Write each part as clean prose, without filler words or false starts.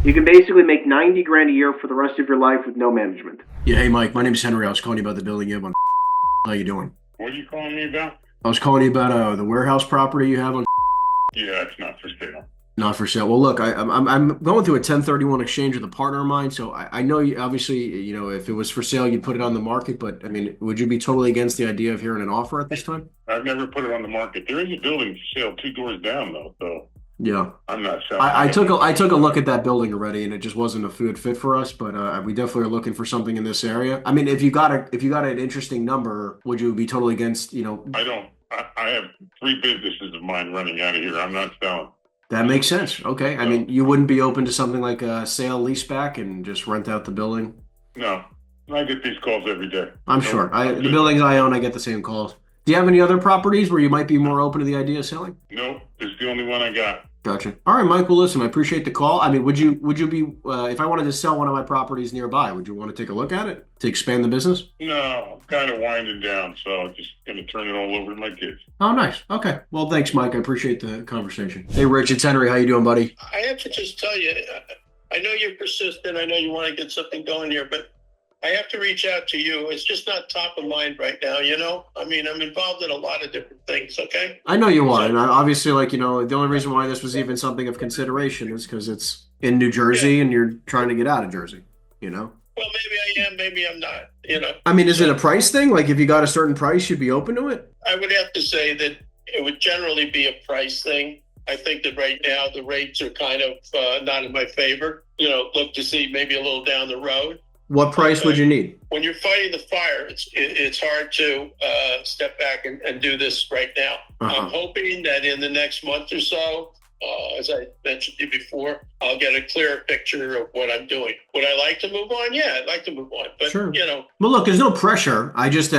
You can basically make 90 grand a year for the rest of your life with no management. Yeah, hey Mike, my name is Henry. I was calling you about the building you have on. How you doing? What are you calling me about? I was calling you about the warehouse property you have on. Yeah, it's not for sale. Not for sale. Well, look, I'm going through a 1031 exchange with a partner of mine, so I know you obviously, if it was for sale, you'd put it on the market. But I mean, would you be totally against the idea of hearing an offer at this time? I've never put it on the market. There is a building for sale 2 doors down though, so Yeah, I'm not selling. I took a look at that building already, and it just wasn't a good fit for us. But we definitely are looking for something in this area. I mean, if you got an interesting number, would you be totally against? I don't. I have 3 businesses of mine running out of here. I'm not selling. That makes sense. Okay, I mean, you wouldn't be open to something like a sale leaseback and just rent out the building? No, I get these calls every day. I'm sure. The buildings I own, I get the same calls. Do you have any other properties where you might be more open to the idea of selling? No, it's the only one I got. Gotcha. All right, Mike. Well, listen, I appreciate the call. I mean, would you be if I wanted to sell one of my properties nearby, would you want to take a look at it to expand the business? No, I'm kind of winding down, so I'm just going to turn it all over to my kids. Oh, nice. Okay. Well, thanks, Mike. I appreciate the conversation. Hey, Rich, it's Henry. How you doing, buddy? I have to just tell you, I know you're persistent. I know you want to get something going here, but I have to reach out to you. It's just not top of mind right now, I mean, I'm involved in a lot of different things, okay? I know you are. And obviously, the only reason why this was even something of consideration is because it's in New Jersey and you're trying to get out of Jersey, Well, maybe I am, maybe I'm not, I mean, is it a price thing? Like, if you got a certain price, you'd be open to it? I would have to say that it would generally be a price thing. I think that right now the rates are kind of not in my favor. Look to see maybe a little down the road. What price would you need? When you're fighting the fire, it's hard to step back and do this right now. I'm hoping that in the next month or so, as I mentioned to you before, I'll get a clearer picture of what I'm doing. Would I like to move on? Yeah, I'd like to move on. But, sure. Well, look, there's no pressure. I'm just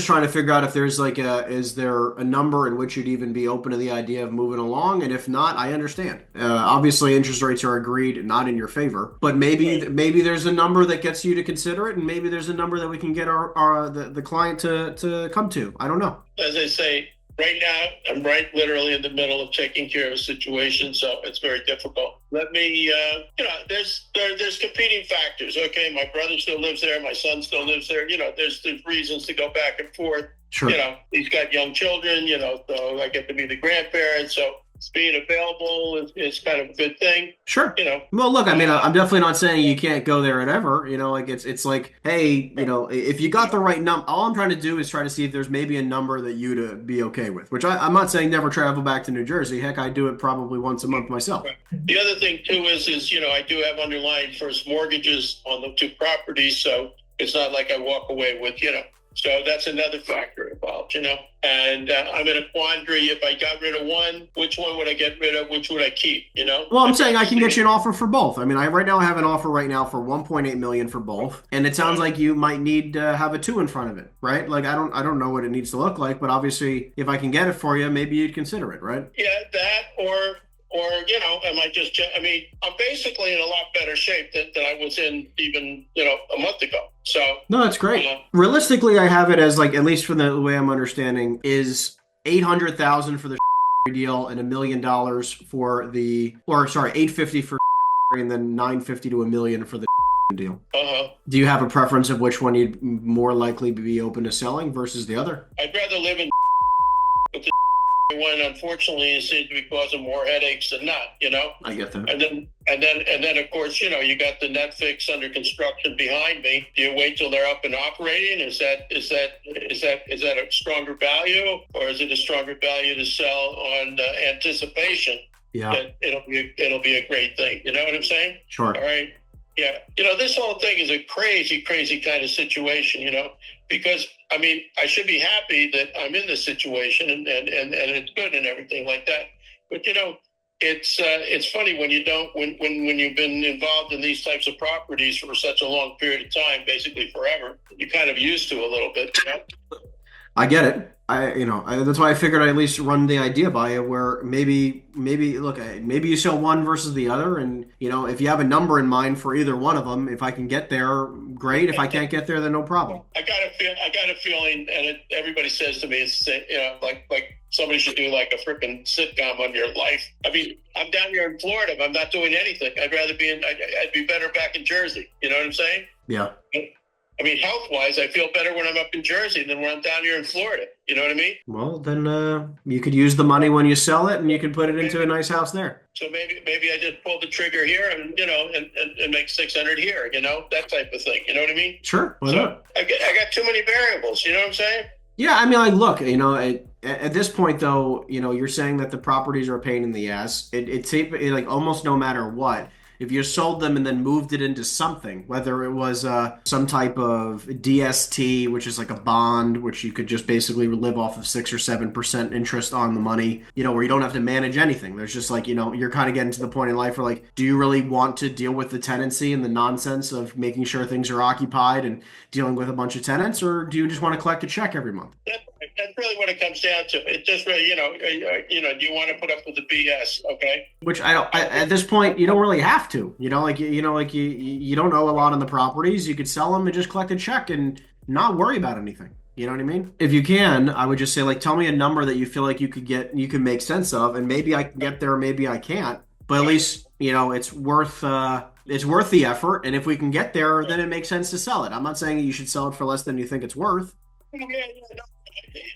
trying to figure out if there's is there a number in which you'd even be open to the idea of moving along? And if not, I understand. Obviously, interest rates are agreed, not in your favor. But maybe there's a number that gets you to consider it, and maybe there's a number that we can get the client to come to. I don't know. As I say, right now, I'm literally in the middle of taking care of a situation, so it's very difficult. Let me, there's competing factors. Okay, my brother still lives there, my son still lives there. There's reasons to go back and forth. Sure. He's got young children. So I get to be the grandparent. So being available is kind of a good thing. Sure. Well, look, I mean, I'm definitely not saying you can't go there ever. It's like, hey, if you got the right number, all I'm trying to do is try to see if there's maybe a number that you'd be okay with, which I'm not saying never travel back to New Jersey. Heck, I do it probably once a month myself. The other thing too is I do have underlying first mortgages on the 2 properties. So it's not like I walk away with, So that's another factor involved, And I'm in a quandary. If I got rid of one, which one would I get rid of? Which would I keep, Well, I'm saying I can get you an offer for both. I mean, I right now have an offer right now for $1.8 million for both. And it sounds like you might need to have a 2 in front of it, right? Like, I don't know what it needs to look like, but obviously if I can get it for you, maybe you'd consider it, right? Yeah, that or I'm basically in a lot better shape than I was in even, a month ago. So no, that's great. Realistically, I have it as at least from the way I'm understanding, is $800,000 for the deal and $1 million for $850 for and then $950 to $1 million for the deal. Do you have a preference of which one you'd more likely be open to selling versus the other? I'd rather live in but the one, unfortunately, it seems to be causing more headaches than not, I get that. And then of course, you got the Netflix under construction behind me. Do you wait till they're up and operating? Is that a stronger value, or is it a stronger value to sell on anticipation? Yeah, that it'll be a great thing. You know what I'm saying? Sure. All right. Yeah. This whole thing is a crazy, crazy kind of situation, because I mean, I should be happy that I'm in this situation and it's good and everything like that. But, it's funny when you've been involved in these types of properties for such a long period of time, basically forever, you're kind of used to a little bit, I get it. That's why I figured I'd at least run the idea by you where maybe you sell one versus the other. And, if you have a number in mind for either one of them, if I can get there, great. If I can't get there, then no problem. I got a feeling, and everybody says to me, it's, like somebody should do like a freaking sitcom on your life. I mean, I'm down here in Florida. I'm not doing anything. I'd rather be I'd be better back in Jersey. You know what I'm saying? Yeah. I mean, health-wise, I feel better when I'm up in Jersey than when I'm down here in Florida. You know what I mean? Well, then you could use the money when you sell it, and you can put it into a nice house there. So maybe I just pull the trigger here and, you know, and make 600 here, you know, that type of thing. You know what I mean? Sure. Why not? I got too many variables. You know what I'm saying? Yeah, I mean, like, look, you know, at this point, though, you know, you're saying that the properties are a pain in the ass. It's like almost no matter what. If you sold them and then moved it into something, whether it was some type of DST, which is like a bond, which you could just basically live off of 6 or 7% interest on the money, you know, where you don't have to manage anything. There's just like, you know, you're kind of getting to the point in life where like, do you really want to deal with the tenancy and the nonsense of making sure things are occupied and dealing with a bunch of tenants, or do you just want to collect a check every month? That's really what it comes down to. It just really, you know, do you want to put up with the BS? Okay. Which at this point, you don't really have to, you know, like you don't owe a lot on the properties. You could sell them and just collect a check and not worry about anything. You know what I mean? If you can, I would just say, like, tell me a number that you feel like you could make sense of, and maybe I can get there, maybe I can't. But at least, you know, it's worth the effort. And if we can get there, then it makes sense to sell it. I'm not saying you should sell it for less than you think it's worth. Yeah, no.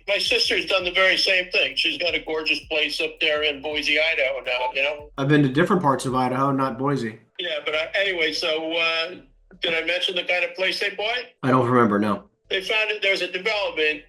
My sister's done the very same thing. She's got a gorgeous place up there in Boise, Idaho now, you know? I've been to different parts of Idaho, not Boise. Yeah, but anyway, so did I mention the kind of place they bought? I don't remember, no. They found that there's a development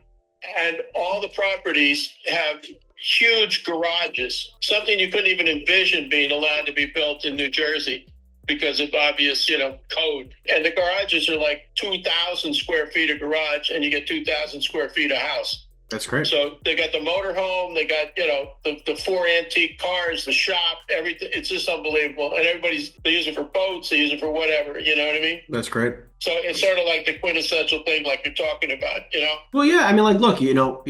and all the properties have huge garages, something you couldn't even envision being allowed to be built in New Jersey because of obvious, you know, code. And the garages are like 2,000 square feet of garage, and you get 2,000 square feet of house. That's great. So they got the motorhome, they got, you know, the 4 antique cars, the shop, everything. It's just unbelievable. And they use it for boats, they use it for whatever, you know what I mean? That's great. So it's sort of like the quintessential thing like you're talking about, you know? Well, yeah, I mean, like, look, you know,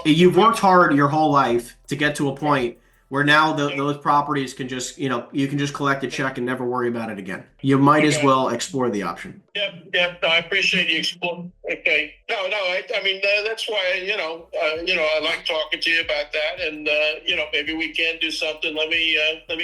you've worked hard your whole life to get to a point where now those properties can just, you know, you can just collect a check and never worry about it again. You might as well explore the option. Yep. No, I appreciate you exploring. Okay. No. I mean, that's why, you know, I like talking to you about that, and you know, maybe we can do something. Let me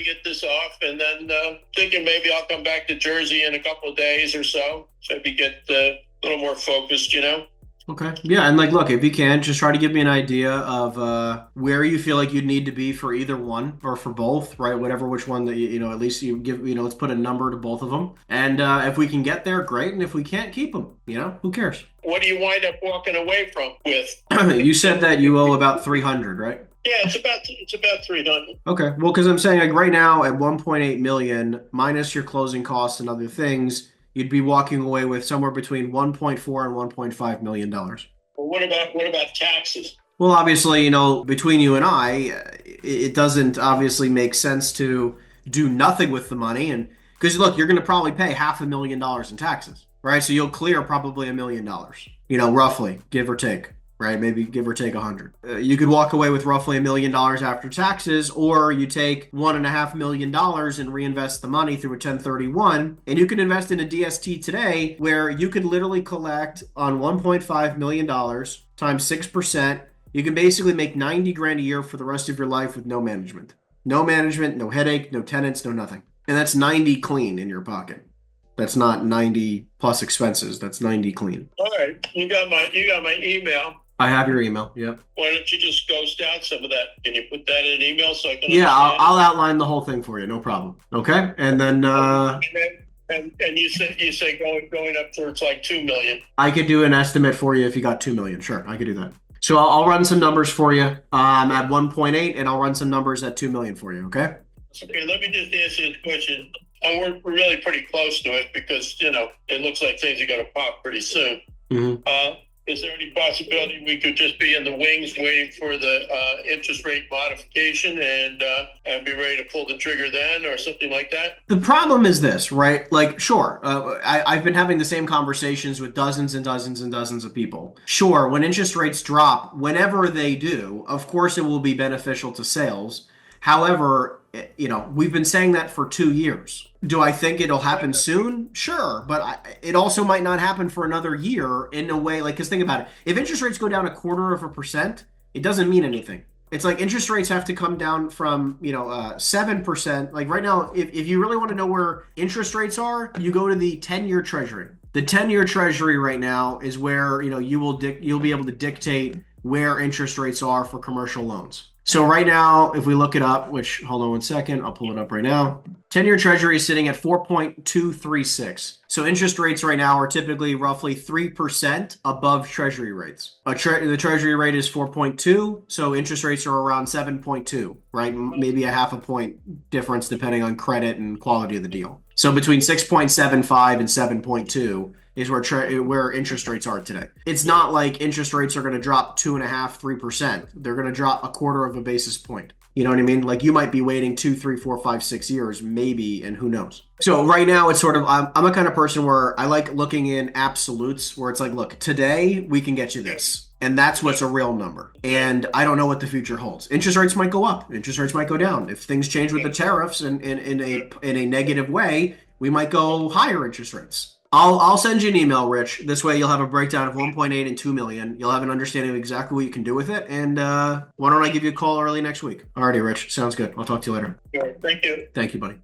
get this off, and then thinking maybe I'll come back to Jersey in a couple of days or so we get a little more focused, you know. Okay. Yeah, and like, look, if you can, just try to give me an idea of where you feel like you'd need to be for either one or for both, right? Which one that you know, at least you give, you know, let's put a number to both of them. And if we can get there, great. And if we can't, keep them. You know, who cares? What do you wind up walking away from with? You said that you owe about 300, right? Yeah, it's about 300. Okay. Well, because I'm saying like right now at 1.8 million minus your closing costs and other things, you'd be walking away with somewhere between 1.4 and 1.5 million dollars. Well, what about taxes? Well, obviously, you know, between you and I, it doesn't obviously make sense to do nothing with the money, and because look, you're going to probably pay $500,000 in taxes, right? So you'll clear probably $1 million, you know, roughly, give or take. Right? Maybe give or take 100. You could walk away with roughly $1 million after taxes, or you take $1.5 million and reinvest the money through a 1031, and you can invest in a DST today where you could literally collect on $1.5 million times 6%. You can basically make 90 grand a year for the rest of your life with no management. No management, no headache, no tenants, no nothing. And that's 90 clean in your pocket. That's not 90 plus expenses. That's 90 clean. All right. You got my email. I have your email. Yep. Why don't you just ghost out some of that? Can you put that in an email so I can? Yeah, I'll outline the whole thing for you. No problem. Okay, and then. And you say going up towards like 2 million. I could do an estimate for you if you got 2 million. Sure, I could do that. So I'll run some numbers for you. At 1.8, and I'll run some numbers at 2 million for you. Okay. Okay. Let me just answer this question. And we're really pretty close to it because, you know, it looks like things are going to pop pretty soon. Mm-hmm. Is there any possibility we could just be in the wings waiting for the interest rate modification and be ready to pull the trigger then or something like that? The problem is this, right? Like, sure, I've been having the same conversations with dozens and dozens and dozens of people. Sure, when interest rates drop, whenever they do, of course it will be beneficial to sales. However, you know, we've been saying that for 2 years. Do I think it'll happen soon? Sure, but it also might not happen for another year in a way, like, because think about it. If interest rates go down 0.25%, it doesn't mean anything. It's like interest rates have to come down from, 7%. Like right now, if you really want to know where interest rates are, you go to the 10-year treasury. The 10-year treasury right now is where, you'll be able to dictate where interest rates are for commercial loans. So right now, if we look it up, which hold on one second, I'll pull it up right now. 10-year treasury is sitting at 4.236. So interest rates right now are typically roughly 3% above treasury rates. The treasury rate is 4.2, so interest rates are around 7.2, right? Maybe a half a point difference depending on credit and quality of the deal. So between 6.75 and 7.2 is where interest rates are today. It's not like interest rates are going to drop 2.5%, 3%. They're going to drop a quarter of a basis point. You know what I mean? Like you might be waiting 2, 3, 4, 5, 6 years, maybe, and who knows? So right now it's sort of, I'm a kind of person where I like looking in absolutes where it's like, look, today we can get you this. And that's what's a real number. And I don't know what the future holds. Interest rates might go up. Interest rates might go down. If things change with the tariffs in a negative way, we might go higher interest rates. I'll send you an email, Rich. This way you'll have a breakdown of 1.8 and 2 million. You'll have an understanding of exactly what you can do with it. And why don't I give you a call early next week? Alrighty, Rich. Sounds good. I'll talk to you later. Thank you. Thank you, buddy.